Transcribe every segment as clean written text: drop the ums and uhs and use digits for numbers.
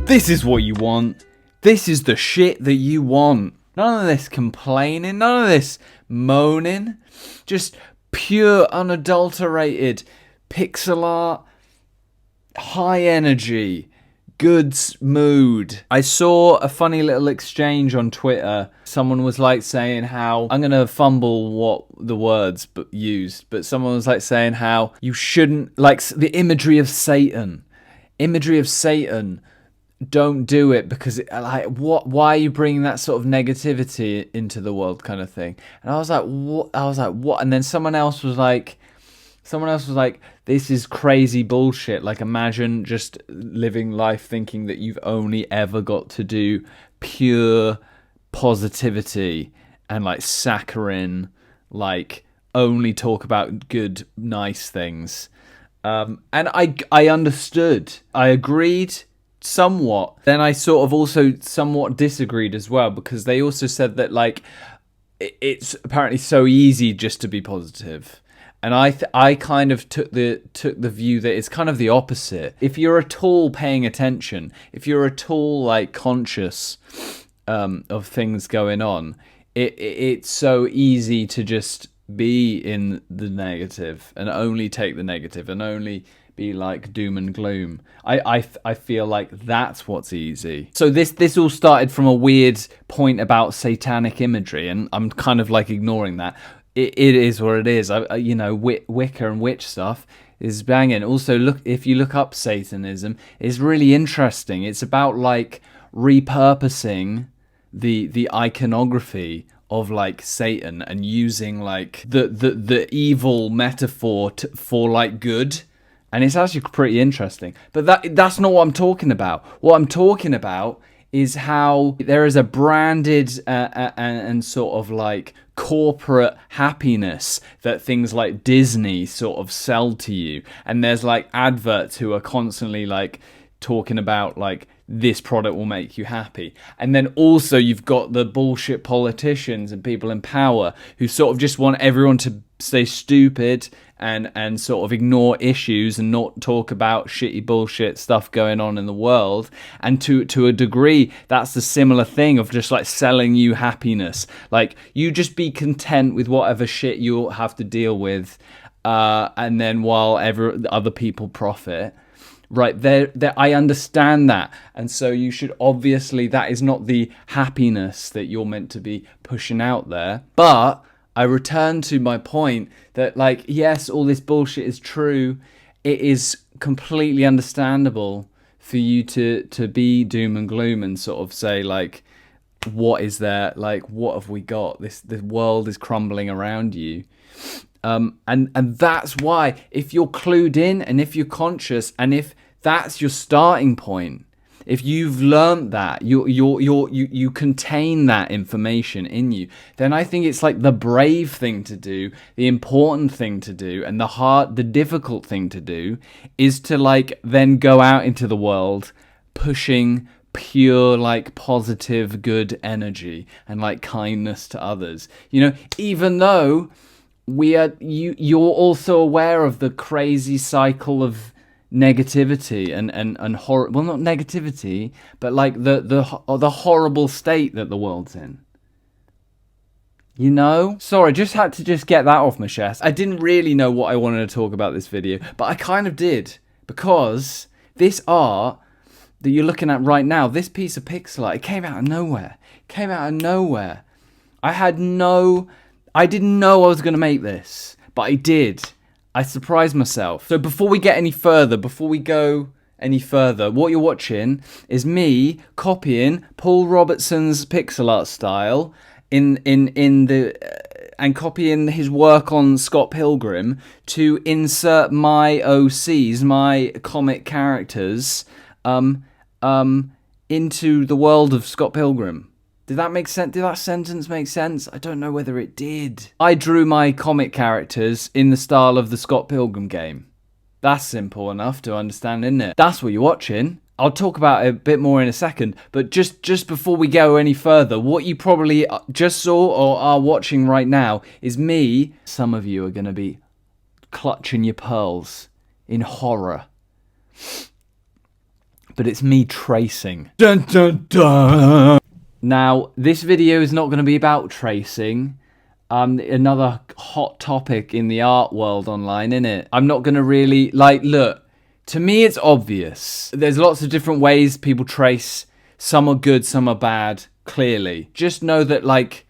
This is what you want. This is the shit that you want. None of this complaining, none of this moaning. Just pure, unadulterated pixel art, high energy, good mood. I saw a funny little exchange on Twitter. Someone was like saying how, I'm going to fumble what the words used, but someone was like saying how you shouldn't, like the imagery of Satan. Don't do it because why are you bringing that sort of negativity into the world kind of thing? And I was like, what? And then someone else was like, this is crazy bullshit. Like, imagine just living life thinking that you've only ever got to do pure positivity and like saccharine, like only talk about good, nice things. And I understood. I agreed somewhat. Then I sort of also somewhat disagreed as well, because they also said that like it's apparently so easy just to be positive. And I kind of took the view that it's kind of the opposite. If you're at all paying attention, if you're at all like conscious of things going on, it's so easy to just be in the negative and only take the negative and only be like doom and gloom. I feel like that's what's easy. So this all started from a weird point about satanic imagery, and I'm kind of like ignoring that. It is what it is. Wicca and witch stuff is banging. Also, if you look up Satanism, it's really interesting. It's about like repurposing the iconography of like Satan and using like the evil metaphor for like good. And it's actually pretty interesting. But that's not what I'm talking about. What I'm talking about is how there is a branded and sort of like corporate happiness that things like Disney sort of sell to you. And there's like adverts who are constantly like talking about like this product will make you happy. And then also you've got the bullshit politicians and people in power who sort of just want everyone to stay stupid and sort of ignore issues and not talk about shitty bullshit stuff going on in the world. And to a degree, that's the similar thing of just like selling you happiness. Like, you just be content with whatever shit you'll have to deal with, and then while other people profit. Right, there, I understand that. And so you should obviously, that is not the happiness that you're meant to be pushing out there. But I return to my point that, like, yes, all this bullshit is true. It is completely understandable for you to be doom and gloom and sort of say, like, what is there? Like, what have we got? The world is crumbling around you. And that's why, if you're clued in and if you're conscious and if that's your starting point, if you've learned that, you contain that information in you, then I think it's like the brave thing to do, the important thing to do, and the difficult thing to do is to like then go out into the world pushing pure like positive good energy and like kindness to others. You know, even though you're also aware of the crazy cycle of negativity and horror. Well, not negativity, but like the horrible state that the world's in. You know? Sorry, just had to get that off my chest. I didn't really know what I wanted to talk about this video, but I kind of did, because this art that you're looking at right now, this piece of pixel art, it came out of nowhere. I didn't know I was going to make this, but I did. I surprised myself. So before we go any further, what you're watching is me copying Paul Robertson's pixel art style and copying his work on Scott Pilgrim to insert my OCs, my comic characters, into the world of Scott Pilgrim. Did that make sense? Did that sentence make sense? I don't know whether it did. I drew my comic characters in the style of the Scott Pilgrim game. That's simple enough to understand, isn't it? That's what you're watching. I'll talk about it a bit more in a second, but just before we go any further, what you probably just saw or are watching right now is me. Some of you are going to be clutching your pearls in horror. but it's me tracing. Dun, dun, dun. Now, this video is not going to be about tracing. Another hot topic in the art world online, innit? I'm not going to really, like, look, to me it's obvious. There's lots of different ways people trace. Some are good, some are bad, clearly. Just know that, like,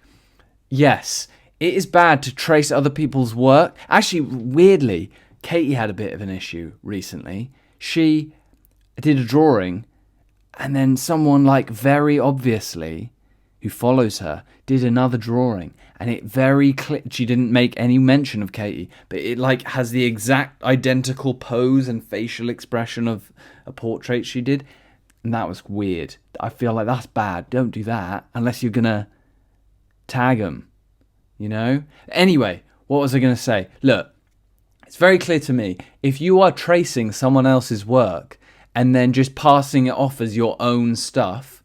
yes, it is bad to trace other people's work. Actually, weirdly, Katie had a bit of an issue recently. She did a drawing, and then someone, like, very obviously, who follows her, did another drawing, and it very she didn't make any mention of Katie, but it, like, has the exact identical pose and facial expression of a portrait she did, and that was weird. I feel like that's bad. Don't do that unless you're gonna tag them, you know? Anyway, what was I gonna say? Look, it's very clear to me, if you are tracing someone else's work and then just passing it off as your own stuff,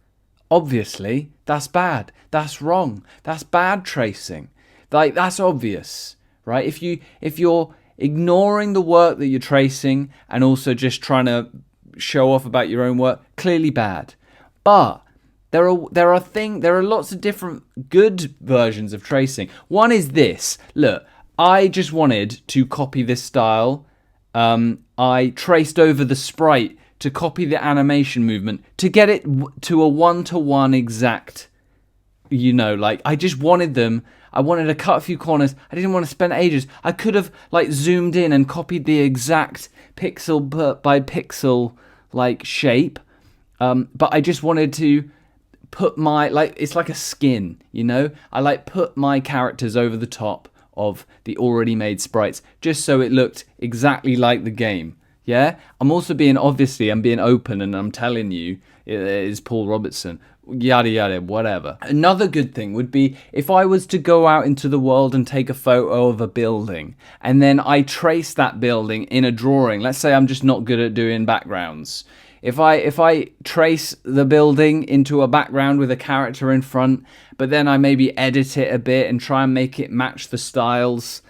obviously, that's bad. That's wrong. That's bad tracing. Like, that's obvious, right? If you're ignoring the work that you're tracing and also just trying to show off about your own work, clearly bad. But there are lots of different good versions of tracing. One is this. Look, I just wanted to copy this style. I traced over the sprite to copy the animation movement to get it to a one-to-one exact, you know, like, I just wanted them. I wanted to cut a few corners. I didn't want to spend ages. I could have, like, zoomed in and copied the exact pixel by pixel, like, shape. But I just wanted to put my, like, it's like a skin, you know? I, like, put my characters over the top of the already made sprites just so it looked exactly like the game. Yeah, I'm being open, and I'm telling you it is Paul Robertson, yada yada, whatever. Another good thing would be if I was to go out into the world and take a photo of a building, and then I trace that building in a drawing. Let's say I'm just not good at doing backgrounds. If I trace the building into a background with a character in front, but then I maybe edit it a bit and try and make it match the styles,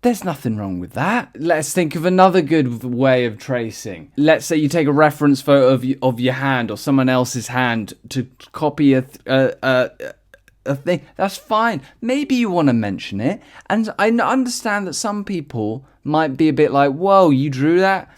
there's nothing wrong with that. Let's think of another good way of tracing. Let's say you take a reference photo of your hand or someone else's hand to copy a thing. That's fine. Maybe you want to mention it. And I understand that some people might be a bit like, whoa, you drew that?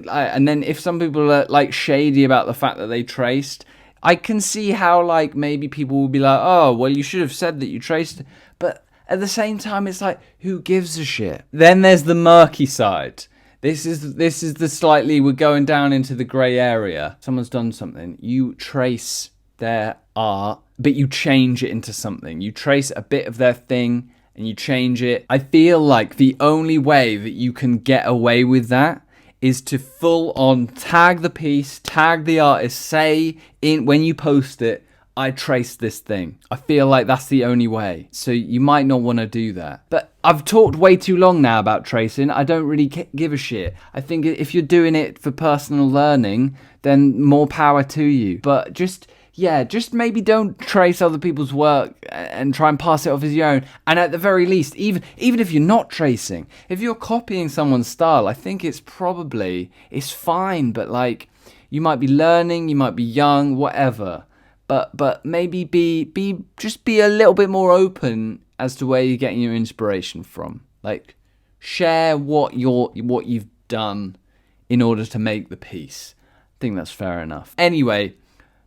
And then if some people are, like, shady about the fact that they traced, I can see how, like, maybe people will be like, oh, well, you should have said that you traced it. But at the same time, it's like, who gives a shit? Then there's the murky side. This is the slightly, we're going down into the grey area. Someone's done something. You trace their art, but you change it into something. You trace a bit of their thing and you change it. I feel like the only way that you can get away with that is to full on tag the piece, tag the artist, say when you post it, I traced this thing. I feel like that's the only way. So you might not want to do that. But I've talked way too long now about tracing. I don't really give a shit. I think if you're doing it for personal learning, then more power to you. But just maybe don't trace other people's work and try and pass it off as your own. And at the very least, even if you're not tracing, if you're copying someone's style, I think it's fine. But, like, you might be learning, you might be young, whatever. But maybe be a little bit more open as to where you're getting your inspiration from. Like, share what you've done in order to make the piece. I think that's fair enough. Anyway,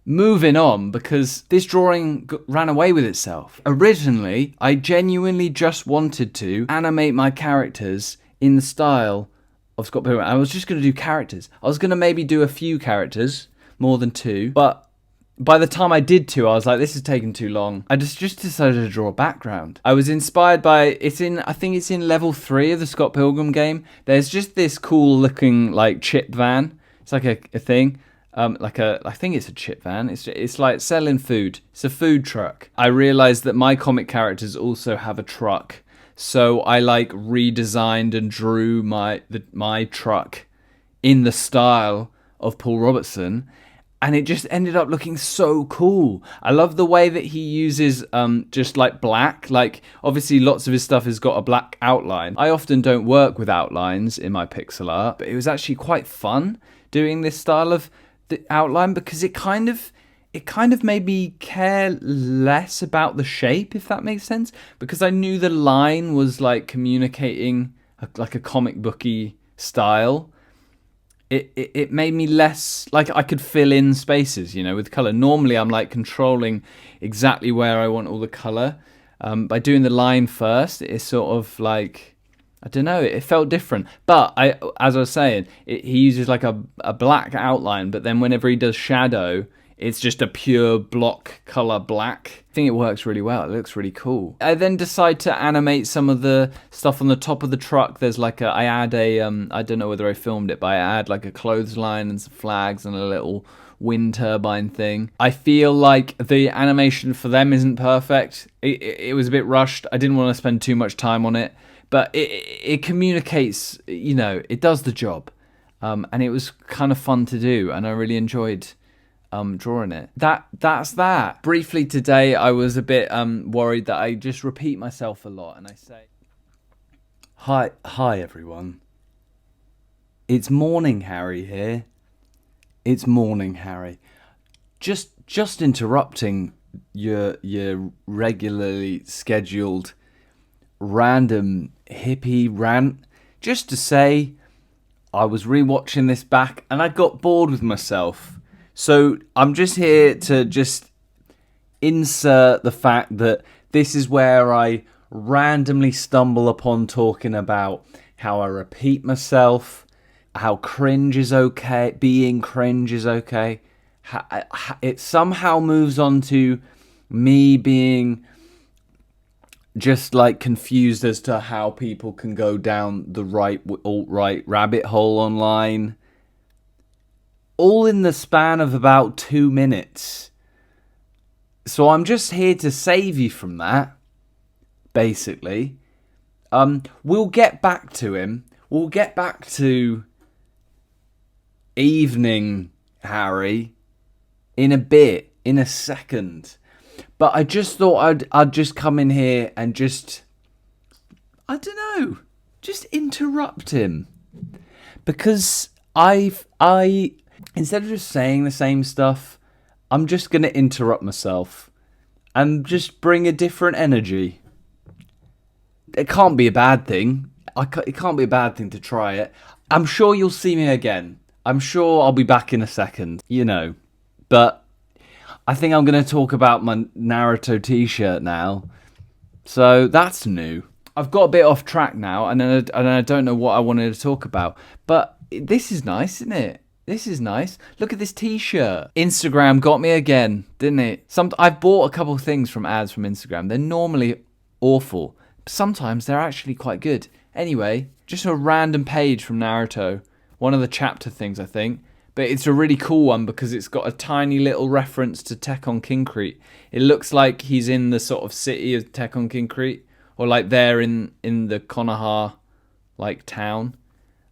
moving on, because this drawing ran away with itself. Originally, I genuinely just wanted to animate my characters in the style of Scott Pilgrim. I was just going to do characters. I was going to maybe do a few characters, more than 2, but by the time I did 2, I was like, this is taking too long. I just decided to draw a background. I was inspired by, I think it's in level 3 of the Scott Pilgrim game. There's just this cool looking, like, chip van. It's like a thing. I think it's a chip van. It's like selling food. It's a food truck. I realized that my comic characters also have a truck. So I, like, redesigned and drew my truck in the style of Paul Robertson. And it just ended up looking so cool. I love the way that he uses just, like, black. Like, obviously lots of his stuff has got a black outline. I often don't work with outlines in my pixel art, but it was actually quite fun doing this style of the outline, because it kind of made me care less about the shape, if that makes sense, because I knew the line was like communicating like a comic booky style. It made me less like I could fill in spaces, with color. Normally I'm like controlling exactly where I want all the color. By doing the line first, it's sort of like, I don't know, it felt different. But as I was saying, he uses like a black outline, but then whenever he does shadow, it's just a pure block color black. I think it works really well. It looks really cool. I then decide to animate some of the stuff on the top of the truck. There's like I add a, I don't know whether I filmed it, but I add like a clothesline and some flags and a little wind turbine thing. I feel like the animation for them isn't perfect. It was a bit rushed. I didn't want to spend too much time on it, but it communicates, it does the job. And it was kind of fun to do, and I really enjoyed drawing it. That's that. Briefly today, I was a bit worried that I just repeat myself a lot, and I say, Hi everyone. It's morning, Harry here. It's morning, Harry. Just interrupting your regularly scheduled random hippie rant, just to say I was rewatching this back and I got bored with myself. So I'm just here to just insert the fact that this is where I randomly stumble upon talking about how I repeat myself, how cringe is okay, being cringe is okay. It somehow moves on to me being just like confused as to how people can go down the alt-right rabbit hole online. All in the span of about 2 minutes. So I'm just here to save you from that, basically. We'll get back to him. We'll get back to Evening Harry in a bit, in a second. But I just thought I'd just come in here and just, I don't know, just interrupt him. Because instead of just saying the same stuff, I'm just going to interrupt myself and just bring a different energy. It can't be a bad thing. It can't be a bad thing to try it. I'm sure you'll see me again. I'm sure I'll be back in a second, But I think I'm going to talk about my Naruto t-shirt now. So that's new. I've got a bit off track now, and I don't know what I wanted to talk about. But this is nice, isn't it? This is nice. Look at this t-shirt. Instagram got me again, didn't it? I've bought a couple of things from ads from Instagram. They're normally awful. Sometimes they're actually quite good. Anyway, just a random page from Naruto. One of the chapter things, I think. But it's a really cool one because it's got a tiny little reference to Tekon Kincrete. It looks like he's in the sort of city of Tekon Kincrete. Or like they're in the Konoha like town.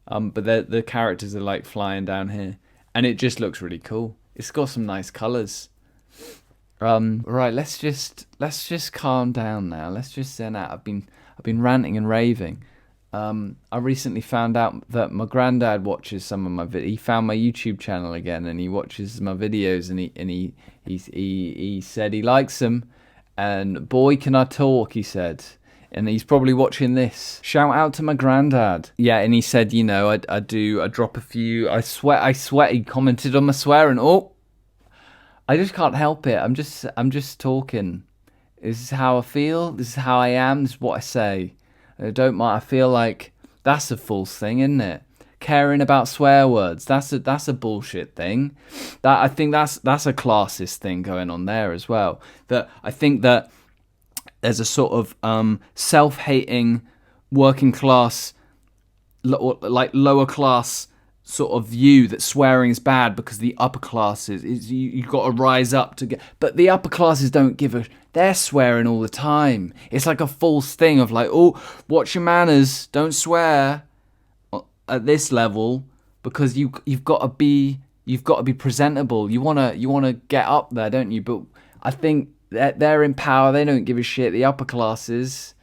But the characters are like flying down here, and it just looks really cool. It's got some nice colours. Right, let's just calm down now. Let's just zen out. I've been ranting and raving. I recently found out that my granddad watches some of my videos. He found my YouTube channel again, and he watches my videos, and he said he likes them. And boy, can I talk, he said. And he's probably watching this. Shout out to my granddad. Yeah, and he said, I drop a few. I sweat. He commented on my swearing. Oh, I just can't help it. I'm just talking. This is how I feel. This is how I am. This is what I say. I don't mind. I feel like that's a false thing, isn't it? Caring about swear words. That's a bullshit thing. That I think that's a classist thing going on there as well. That I think that there's a sort of self-hating working class, like lower class sort of view that swearing is bad because the upper classes is you've got to rise up to get. But the upper classes don't give a. They're swearing all the time. It's like a false thing of like, oh, watch your manners, don't swear at this level because you've got to be presentable. You wanna get up there, don't you? But I think they're in power. They don't give a shit. The upper classes,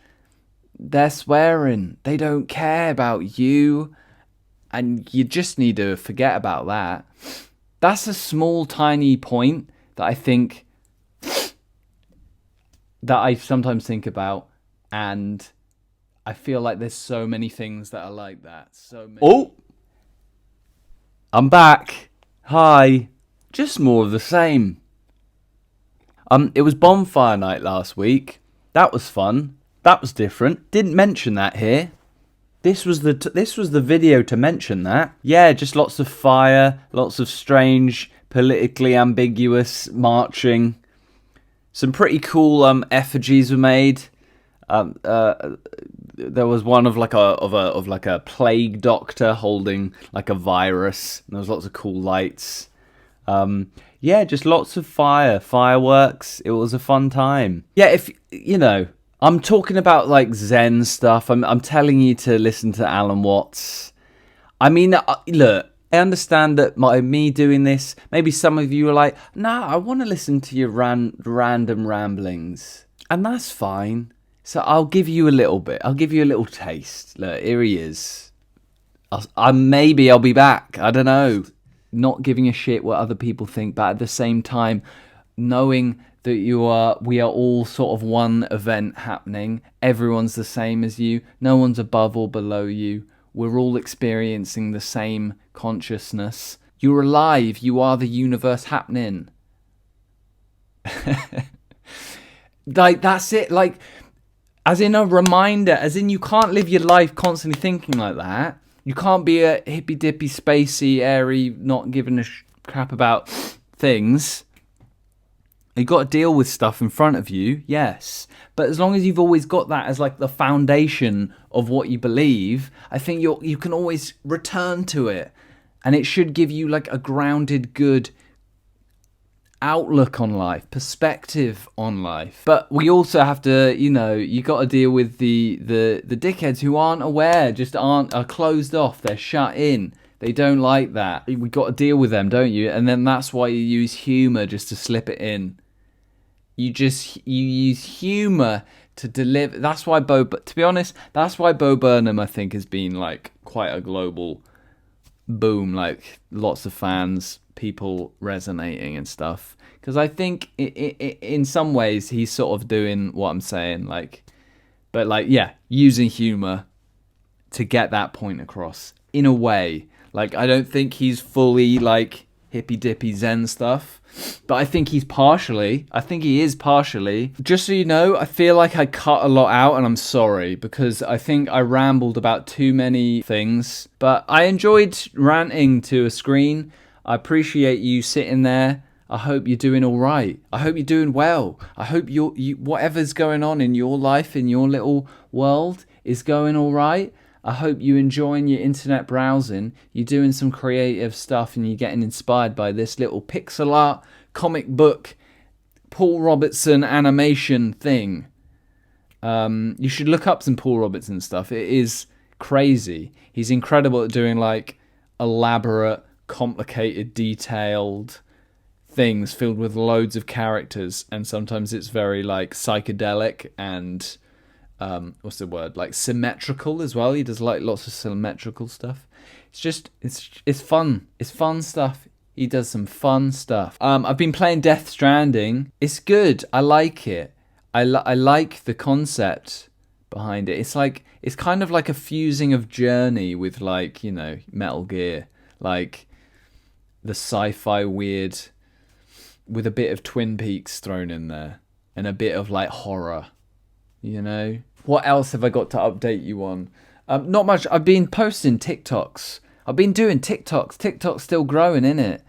they're swearing. They don't care about you. And you just need to forget about that. that's a small, tiny point that I think that I sometimes think about, and I feel like there's so many things that are like that. So many. Oh, I'm back. Hi. Just more of the same. It was bonfire night last week. That was fun. That was different. Didn't mention that here. This was the video to mention that. Yeah, just lots of fire, lots of strange, politically ambiguous marching. Some pretty cool effigies were made. There was one of like a plague doctor holding like a virus. And there was lots of cool lights. Yeah, just lots of fireworks. It was a fun time. Yeah, if you know, I'm talking about like Zen stuff. I'm telling you to listen to Alan Watts. I mean, look, I understand that me doing this, maybe some of you are like, nah, I want to listen to your random ramblings. And that's fine. So I'll give you a little bit. I'll give you a little taste. Look, here he is. Maybe I'll be back. I don't know. Not giving a shit what other people think, but at the same time, knowing that we are all sort of one event happening. Everyone's the same as you. No one's above or below you. We're all experiencing the same consciousness. You're alive. You are the universe happening. Like, that's it. Like, as in a reminder, as in you can't live your life constantly thinking like that. You can't be a hippy-dippy, spacey, airy, not giving a crap about things. You got to deal with stuff in front of you, yes. But as long as you've always got that as like the foundation of what you believe, I think you can always return to it. And it should give you like a grounded, good outlook on life, perspective on life. But we also have to, you got to deal with the dickheads who aren't aware, are closed off, they're shut in, they don't like that. We got to deal with them, don't you? And then that's why you use humor just to slip it in. You use humor to deliver. That's why to be honest, that's why Bo Burnham, I think, has been like quite a global boom, like lots of fans, people resonating and stuff, because I think in some ways he's sort of doing what I'm saying, like, but like, yeah, using humor to get that point across in a way. Like, I don't think he's fully like hippy dippy Zen stuff, but I think he is partially. Just so you know, I feel like I cut a lot out, and I'm sorry, because I think I rambled about too many things, but I enjoyed ranting to a screen. I appreciate you sitting there. I hope you're doing all right. I hope you're doing well. I hope you whatever's going on in your life, in your little world, is going all right. I hope you're enjoying your internet browsing. You're doing some creative stuff and you're getting inspired by this little pixel art, comic book, Paul Robertson animation thing. You should look up some Paul Robertson stuff. It is crazy. He's incredible at doing like elaborate, complicated, detailed things filled with loads of characters, and sometimes it's very like psychedelic and what's the word, like symmetrical as well. He does like lots of symmetrical stuff. It's fun. It's fun stuff. He does some fun stuff. I've been playing Death Stranding. It's good. I like it. I like the concept behind it. It's kind of like a fusing of Journey with like, Metal Gear, like the sci-fi weird with a bit of Twin Peaks thrown in there and a bit of like horror, What else have I got to update you on? Not much. I've been posting TikToks. I've been doing TikToks. TikTok's still growing, innit?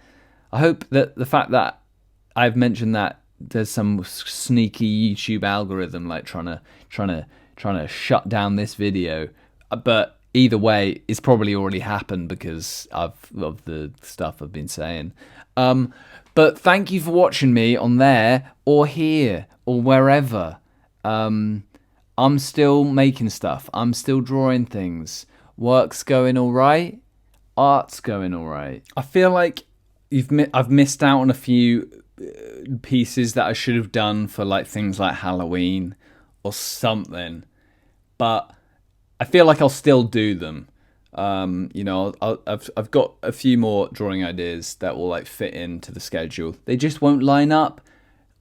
I hope that the fact that I've mentioned that there's some sneaky YouTube algorithm like trying to shut down this video. But either way, it's probably already happened because of the stuff I've been saying. But thank you for watching me on there or here or wherever. I'm still making stuff. I'm still drawing things. Work's going all right. Art's going all right. I feel like I've missed out on a few pieces that I should have done for like things like Halloween or something. But I feel like I'll still do them. You know, I've got a few more drawing ideas that will like fit into the schedule. They just won't line up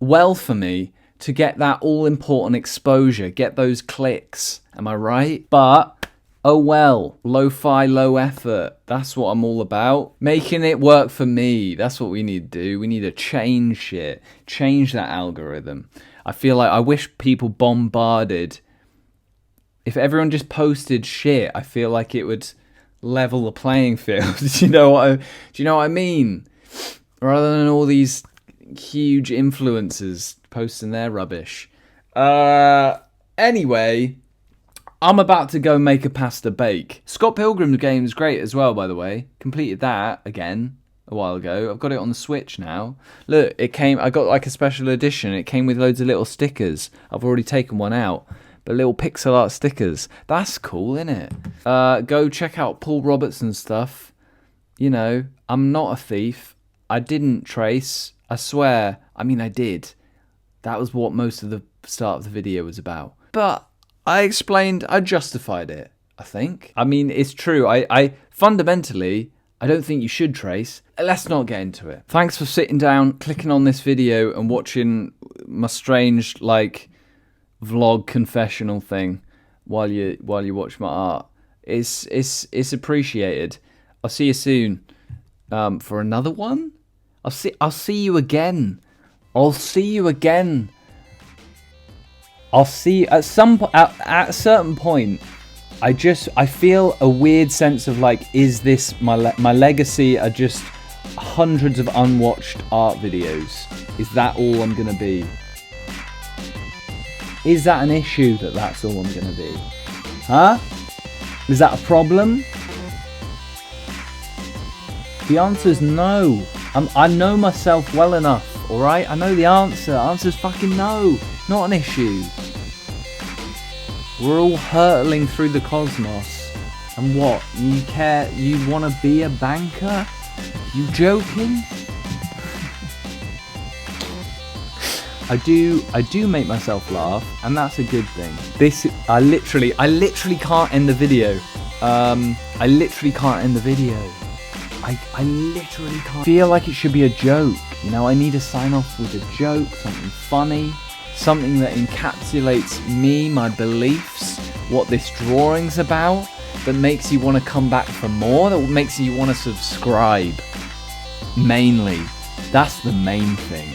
well for me to get that all important exposure, get those clicks. Am I right? But oh well, lo-fi, low effort. That's what I'm all about. Making it work for me. That's what we need to do. We need to change shit. Change that algorithm. I feel like I wish people bombarded. If everyone just posted shit, I feel like it would level the playing field. Do you know what I mean? Rather than all these huge influencers posting their rubbish. Anyway, I'm about to go make a pasta bake. Scott Pilgrim's game is great as well, by the way. Completed that again a while ago. I've got it on the Switch now. Look, I got like a special edition. It came with loads of little stickers. I've already taken one out. But little pixel art stickers. That's cool, innit? Go check out Paul Robertson stuff. You know, I'm not a thief. I didn't trace. I swear. I mean, I did. That was what most of the start of the video was about. But I justified it, I think. I mean, it's true. I fundamentally, I don't think you should trace. Let's not get into it. Thanks for sitting down, clicking on this video and watching my strange, like, vlog confessional thing while you watch my art. It's appreciated. I'll see you soon for another one. I'll see you again. I'll see you again. I'll see at a certain point. I feel a weird sense of like, is this my legacy? Are just hundreds of unwatched art videos? Is that all I'm gonna be? Is that an issue that that's all I'm gonna be? Huh? Is that a problem? The answer is no. I know myself well enough, alright? I know the answer. The answer's fucking no. Not an issue. We're all hurtling through the cosmos. And what? You wanna be a banker? You joking? I do make myself laugh, and that's a good thing. I literally can't end the video. I literally can't end the video. I literally can't. Feel like it should be a joke. You know, I need to sign off with a joke, something funny, something that encapsulates me, my beliefs, what this drawing's about, that makes you want to come back for more, that makes you want to subscribe. Mainly. That's the main thing.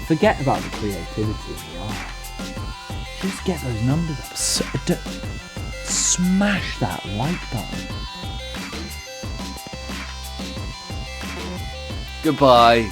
Forget about the creativity in the art. Just get those numbers up. Smash that like button. Goodbye.